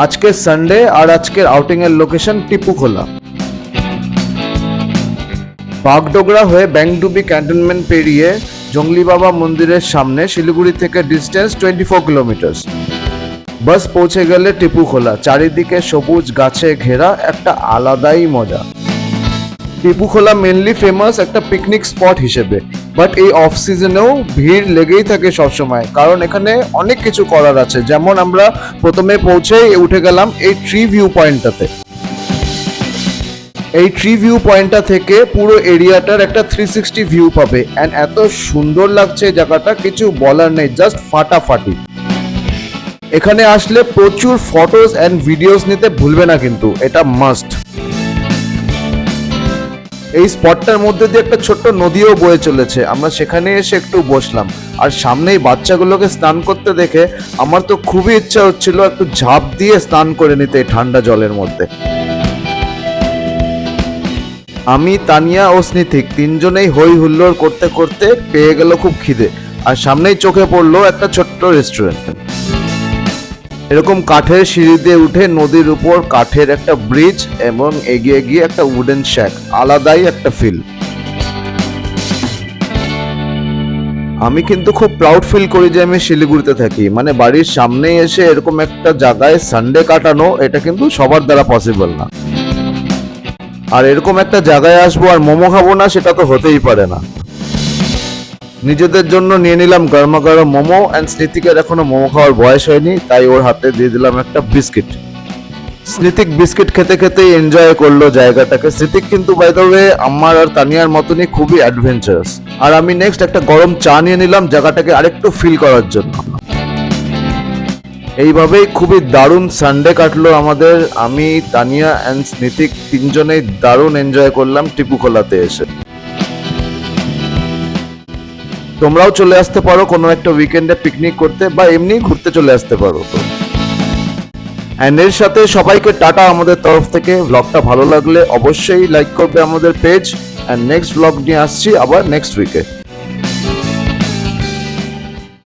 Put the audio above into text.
আজকে সানডে আর আজকের আউটিং এর লোকেশন টিপুখোলা। বাগডোগরা হয়ে ব্যাংডুবি ক্যান্টনমেন্ট পেরিয়ে জঙ্গলি বাবা মন্দিরের সামনে শিলিগুড়ি থেকে ডিস্টেন্স 24 কিলোমিটার। বাস পৌঁছে গেলে টিপুখোলা, চারিদিকে সবুজ গাছে ঘেরা একটা আলাদাই মজা। টিপুখোলা মেনলি ফেমাস একটা পিকনিক স্পট হিসেবে, বাট এই অফ সিজনেও ভিড় লেগেই থাকে সবসময়, কারণ এখানে অনেক কিছু করার আছে। যেমন আমরা প্রথমে পৌঁছেই উঠে গেলাম এই ট্রি ভিউ পয়েন্টটাতে। এই ট্রি ভিউ পয়েন্টটা থেকে পুরো এরিয়াটার একটা 360 ভিউ পাবে, অ্যান্ড এত সুন্দর লাগছে জায়গাটা, কিছু বলার নেই, জাস্ট ফাটাফাটি। এখানে আসলে প্রচুর ফটোজ অ্যান্ড ভিডিওস নিতে ভুলবে না, কিন্তু এটা মাস্ট। এই স্পটটার মধ্যে দিয়ে একটা ছোট্ট নদীও বয়ে চলেছে, আমরা সেখানে এসে একটু বসলাম। আর সামনেই বাচ্চাগুলোকে স্নান করতে দেখে আমার তো খুবই ইচ্ছা হচ্ছিল একটু ঝাঁপ দিয়ে স্নান করে নিতে এই ঠান্ডা জলের মধ্যে। আমি, তানিয়া ও স্নিথিক তিনজনেই হই হুল্লোড় করতে করতে পেয়ে গেল খুব খিদে, আর সামনেই চোখে পড়লো একটা ছোট্ট রেস্টুরেন্ট। এরকম কাঠের সিঁড়ি দিয়ে উঠে নদীর উপর কাঠের একটা ব্রিজ এবং এগিয়ে গিয়ে একটা উডেন শ্যাক, আলাদাই একটা ফিল। আমি কিন্তু খুব প্রাউড ফিল করি যে আমি শিলিগুড়িতে থাকি, মানে বাড়ির সামনে এসে এরকম একটা জায়গায় সানডে কাটানো, এটা কিন্তু সবার দ্বারা পসিবল না। আর এরকম একটা জায়গায় আসবো আর মোমো খাবো না, সেটা তো হতেই পারে না। নিজেদের জন্য নিয়ে নিলাম গরমা গরম মোমো, অ্যান্ড স্নিথিকের এখনো মোমো খাওয়ার বয়স হয়নি, তাই ওর হাতে দিয়ে দিলাম একটা বিস্কিট। স্নিথিক বিস্কিট খেতে খেতেই এনজয় করলো জায়গাটাকে। স্নিথিক কিন্তু বাই দ্য ওয়ে আমার আর তানিয়ার মতনই খুবই অ্যাডভেঞ্চারাস। আর আমি নেক্সট একটা গরম চা নিয়ে নিলাম জায়গাটাকে আরেকটু ফিল করার জন্য। এইভাবেই খুবই দারুণ সানডে কাটলো আমাদের। আমি, তানিয়া অ্যান্ড স্নিথিক তিনজনেই দারুণ এনজয় করলাম টিপুখোলাতে এসে। তোমরাও চলে আসতে পারো কোনো একটা উইকেন্ডে পিকনিক করতে, বা এমনি ঘুরতে চলে আসতে পারো। এন্ড এর সাথে সবাইকে টাটা আমাদের তরফ থেকে। ব্লগটা ভালো লাগলে অবশ্যই লাইক করবে আমাদের পেজ, এন্ড নেক্সট ব্লগ নিয়ে আসছি আবার নেক্সট উইকে।